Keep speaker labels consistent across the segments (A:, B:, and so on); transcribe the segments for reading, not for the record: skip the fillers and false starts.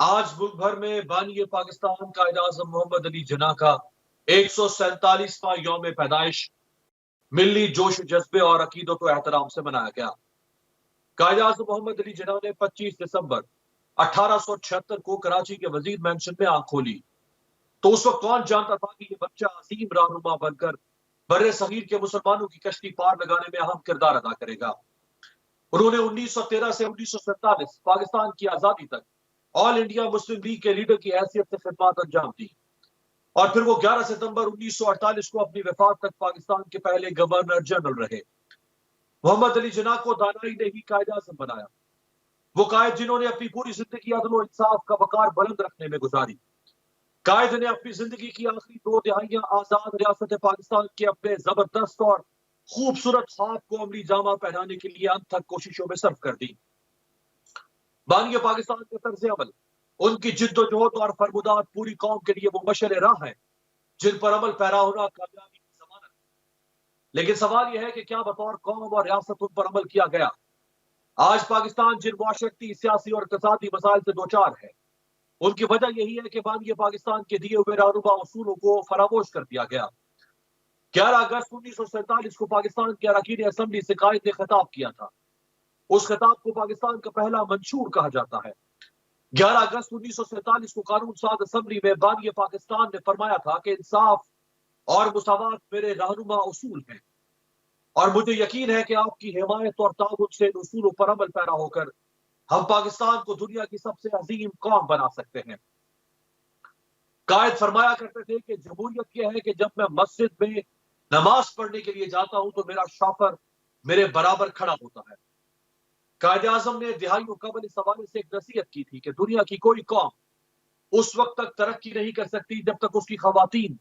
A: آج ملک بھر میں بانی پاکستان قائد اعظم محمد علی جناح کا 147واں یوم پیدائش ملی جوش جذبے اور عقیدت و احترام سے منایا گیا۔ قائد اعظم محمد علی جناح نے 25 دسمبر 1876 کو کراچی کے وزیر مینشن میں آنکھ کھولی تو اس وقت کون جانتا تھا کہ یہ بچہ عظیم رہنما بن کر بر صغیر کے مسلمانوں کی کشتی پار لگانے میں اہم کردار ادا کرے گا۔ انہوں نے 1913 سے 1947 پاکستان کی آزادی تک آل انڈیا مسلم لیگ کے لیڈر کی حیثیت سے خدمات انجام دی اور پھر وہ 11 ستمبر 1948 کو اپنی وفات تک پاکستان کے پہلے گورنر جنرل رہے۔ محمد علی جناح کو دانائی نے ہی قائد اعظم بنایا، وہ قائد جنہوں نے اپنی پوری زندگی عدل و انصاف کا وقار بلند رکھنے میں گزاری، قائد نے اپنی زندگی کی آخری 2 دہائیاں آزاد ریاست پاکستان کے اپنے زبردست اور خوبصورت خواب کو عملی جامہ پہنانے کے لیے انتھک کوششوں میں صرف کر دی۔ بانی پاکستان کے طرز عمل، ان کی جد و جہد اور فرمودات پوری قوم کے لیے وہ مشعل راہ ہیں جن پر عمل پیرا ہونا کامیابی کی ضمانت ہے۔ لیکن سوال یہ ہے کہ کیا بطور قوم اور ریاست ان پر عمل کیا گیا؟ آج پاکستان جن معاشرتی، سیاسی اور اقتصادی مسائل سے دوچار ہے، ان کی وجہ یہی ہے کہ بانی پاکستان کے دیے ہوئے رہنما اصولوں کو فراموش کر دیا گیا۔ 11 اگست 1947 کو پاکستان کے اراکین اسمبلی سے قائد نے خطاب کیا تھا۔ اس خطاب کو پاکستان کا پہلا منشور کہا جاتا ہے۔ 11 اگست 1947 کو قانون ساز اسمبلی میں بانی پاکستان نے فرمایا تھا کہ انصاف اور مساوات میرے رہنما اصول ہیں اور مجھے یقین ہے کہ آپ کی حمایت اور تعاون سے ان اصولوں پر عمل پیرا ہو کر ہم پاکستان کو دنیا کی سب سے عظیم قوم بنا سکتے ہیں۔ قائد فرمایا کرتے تھے کہ جمہوریت یہ ہے کہ جب میں مسجد میں نماز پڑھنے کے لیے جاتا ہوں تو میرا شوفر میرے برابر کھڑا ہوتا ہے۔ قائد اعظم نے دہائیوں قبل اس حوالے سے ایک نصیحت کی تھی کہ دنیا کی کوئی قوم اس وقت تک ترقی نہیں کر سکتی جب تک اس کی خواتین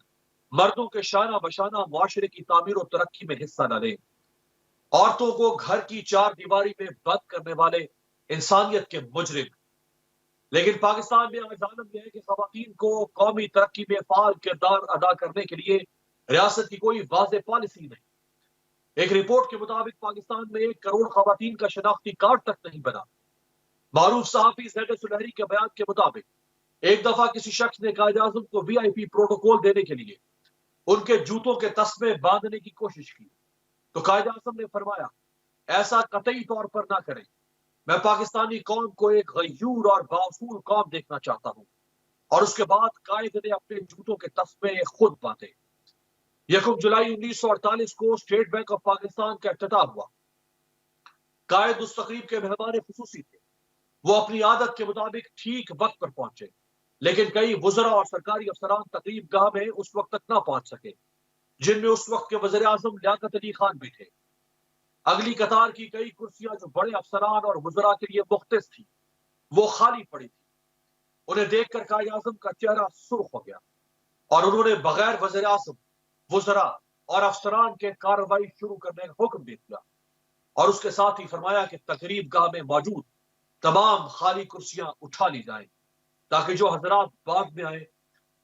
A: مردوں کے شانہ بشانہ معاشرے کی تعمیر و ترقی میں حصہ نہ لیں۔ عورتوں کو گھر کی 4 دیواری میں بند کرنے والے انسانیت کے مجرم۔ لیکن پاکستان میں آج عالم یہ ہے کہ خواتین کو قومی ترقی میں فعال کردار ادا کرنے کے لیے ریاست کی کوئی واضح پالیسی نہیں۔ ایک رپورٹ کے مطابق پاکستان میں 1 کروڑ خواتین کا شناختی کارڈ تک نہیں بنا۔ معروف صحافی زید سلہری کے بیان کے مطابق ایک دفعہ کسی شخص نے قائد اعظم کو VIP پروٹوکول دینے کے لیے ان کے جوتوں کے تسمے باندھنے کی کوشش کی تو قائد اعظم نے فرمایا، ایسا قطعی طور پر نہ کریں، میں پاکستانی قوم کو ایک غیور اور بااصول قوم دیکھنا چاہتا ہوں۔ اور اس کے بعد قائد نے اپنے جوتوں کے تسمے خود باندھے۔ 1 جولائی 1948 کو اسٹیٹ بینک آف پاکستان کا افتتاح ہوا۔ قائد اس تقریب کے مہمان خصوصی تھے۔ وہ اپنی عادت کے مطابق ٹھیک وقت پر پہنچے، لیکن کئی وزراء اور سرکاری افسران تقریب گاہ میں اس وقت تک نہ پہنچ سکے، جن میں اس وقت کے وزیر اعظم لیاقت علی خان بھی تھے۔ اگلی قطار کی کئی کرسیاں جو بڑے افسران اور وزراء کے لیے مختص تھی وہ خالی پڑی تھی۔ انہیں دیکھ کر قائد اعظم کا چہرہ سرخ ہو گیا اور انہوں نے بغیر وزیر اعظم، وزراء اور افسران کے کارروائی شروع کرنے کا حکم دے دیا اور اس کے ساتھ ہی فرمایا کہ تقریب گاہ میں موجود تمام خالی کرسیاں اٹھا لی جائیں تاکہ جو حضرات بعد میں آئے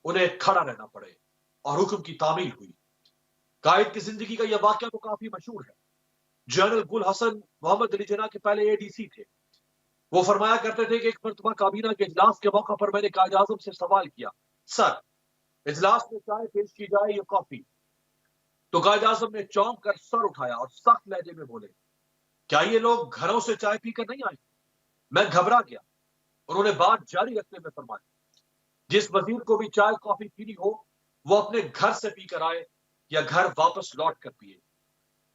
A: انہیں کھڑا رہنا پڑے، اور حکم کی تعمیل ہوئی۔ قائد کی زندگی کا یہ واقعہ تو کافی مشہور ہے۔ جنرل گل حسن محمد علی جناح کے پہلے ADC تھے۔ وہ فرمایا کرتے تھے کہ ایک مرتبہ کابینہ کے اجلاس کے موقع پر میں نے قائد اعظم سے سوال کیا، سر اجلاس میں چائے پیش کی جائے یا کافی؟ تو قائد اعظم نے چونک کر سر اٹھایا اور سخت لہجے میں بولے، کیا یہ لوگ گھروں سے چائے پی کر نہیں آئے؟ میں گھبرا گیا۔ انہوں نے بات جاری رکھنے میں فرمایا، جس وزیر کو بھی چائے کافی پینی ہو وہ اپنے گھر سے پی کر آئے یا گھر واپس لوٹ کر پیے۔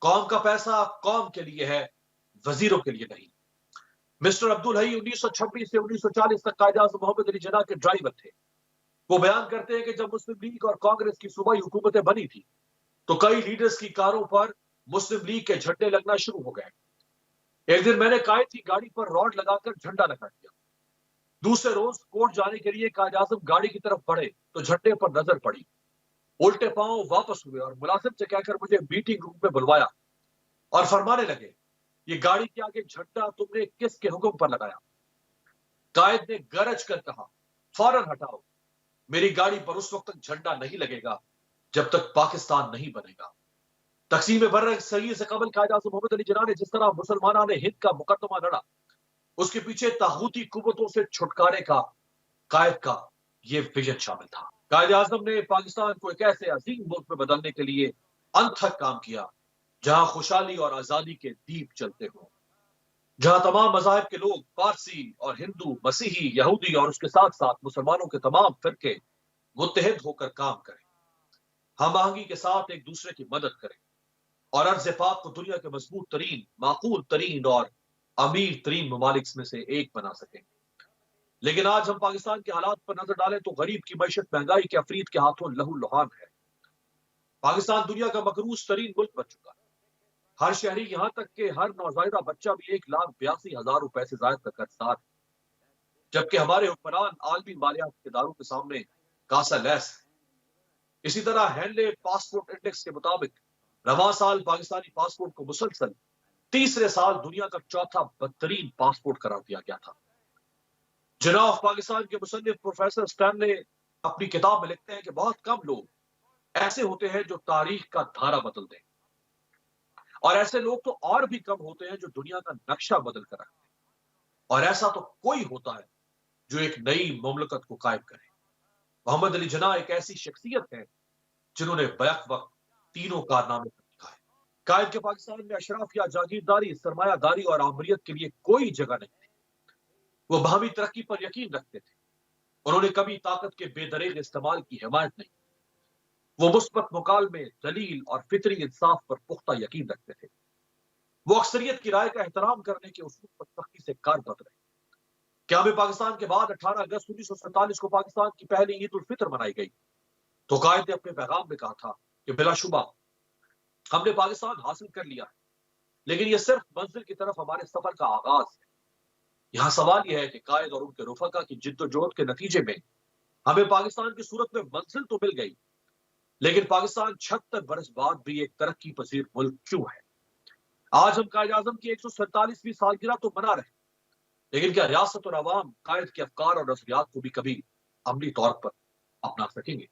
A: قوم کا پیسہ قوم کے لیے ہے، وزیروں کے لیے نہیں۔ مسٹر عبدالحی 1926 سے 1940 تک قائد اعظم محمد علی جناح کے ڈرائیور تھے۔ وہ بیان کرتے ہیں کہ جب مسلم لیگ اور کانگریس کی صوبائی حکومتیں بنی تھی تو کئی لیڈرز کی کاروں پر مسلم لیگ کے جھنڈے لگنا شروع ہو گئے۔ ایک دن میں نے قائد کی گاڑی پر راڈ لگا کر جھنڈا لگا دیا۔ دوسرے روز کورٹ جانے کے لیے قائد اعظم گاڑی کی طرف بڑھے تو جھنڈے پر نظر پڑی۔ الٹے پاؤں واپس ہوئے اور ملازم سے کہہ کر مجھے میٹنگ روم میں بلوایا اور فرمانے لگے، یہ گاڑی کے آگے جھنڈا تم نے کس کے حکم پر لگایا؟ قائد نے گرج کر کہا، فوراً ہٹاؤ، میری گاڑی پر اس وقت تک جھنڈا نہیں لگے گا جب تک پاکستان نہیں بنے گا۔ تقسیم بر صغیر سے قبل قائد اعظم محمد علی جناح نے جس طرح مسلمانان ہند کا مقدمہ لڑا، اس کے پیچھے طاغوتی قوتوں سے چھٹکارے کا قائد کا یہ ویژن شامل تھا۔ قائد اعظم نے پاکستان کو ایک ایسے عظیم ملک میں بدلنے کے لیے انتھک کام کیا جہاں خوشحالی اور آزادی کے دیپ جلتے ہوں، جہاں تمام مذاہب کے لوگ، پارسی اور ہندو، مسیحی، یہودی اور اس کے ساتھ ساتھ مسلمانوں کے تمام فرقے متحد ہو کر کام کریں، ہم آہنگی کے ساتھ ایک دوسرے کی مدد کریں اور ارض پاک کو دنیا کے مضبوط ترین، معقول ترین اور امیر ترین ممالک میں سے ایک بنا سکیں۔ لیکن آج ہم پاکستان کے حالات پر نظر ڈالیں تو غریب کی معیشت مہنگائی کے عفریت کے ہاتھوں لہو لہان ہے۔ پاکستان دنیا کا مقروض ترین ملک بن چکا ہے۔ ہر شہری، یہاں تک کہ ہر نوزائیدہ بچہ بھی 1,82,000 روپے سے زائد کا قرضدار ہے، جبکہ ہمارے حکمران عالمی مالیات اداروں کے سامنے کاسا لیس ہے۔ اسی طرح ہینلے پاسپورٹ انڈیکس کے مطابق رواں سال پاکستانی پاسپورٹ کو مسلسل تیسرے سال دنیا کا چوتھا بدترین پاسپورٹ قرار دیا گیا تھا۔ جناح آف پاکستان کے مصنف پروفیسر اسٹینلے اپنی کتاب میں لکھتے ہیں کہ بہت کم لوگ ایسے ہوتے ہیں جو تاریخ کا دھارا بدل دیں، اور ایسے لوگ تو اور بھی کم ہوتے ہیں جو دنیا کا نقشہ بدل کر رکھتے ہیں، اور ایسا تو کوئی ہوتا ہے جو ایک نئی مملکت کو قائم کرے۔ محمد علی جناح ایک ایسی شخصیت ہے جنہوں نے بیک وقت تینوں کارنامے کر دکھائے۔ قائد کے پاکستان میں اشراف یا جاگیرداری، سرمایہ داری اور آمریت کے لیے کوئی جگہ نہیں تھی۔ وہ باہمی ترقی پر یقین رکھتے تھے، انہوں نے کبھی طاقت کے بے دریغ استعمال کی حمایت نہیں، وہ مثبت مکالمے، دلیل اور فطری انصاف پر پختہ یقین رکھتے تھے، وہ اکثریت کی رائے کا احترام کرنے کے اصول پر سختی سے کاربند رہے۔ قیام پاکستان کے بعد 18 اگست 1947 کو پاکستان کی پہلی عید الفطر منائی گئی تو قائد نے اپنے پیغام میں کہا تھا کہ بلا شبہ ہم نے پاکستان حاصل کر لیا ہے، لیکن یہ صرف منزل کی طرف ہمارے سفر کا آغاز ہے۔ یہاں سوال یہ ہے کہ قائد اور ان کے رفقا کی جد و جہد کے نتیجے میں ہمیں پاکستان کی صورت میں منزل تو مل گئی، لیکن پاکستان 76 برس بعد بھی ایک ترقی پذیر ملک کیوں ہے؟ آج ہم قائد اعظم کی 147ویں سالگرہ تو منا رہے ہیں، لیکن کیا ریاست اور عوام قائد کے افکار اور نظریات کو بھی کبھی عملی طور پر اپنا سکیں گے؟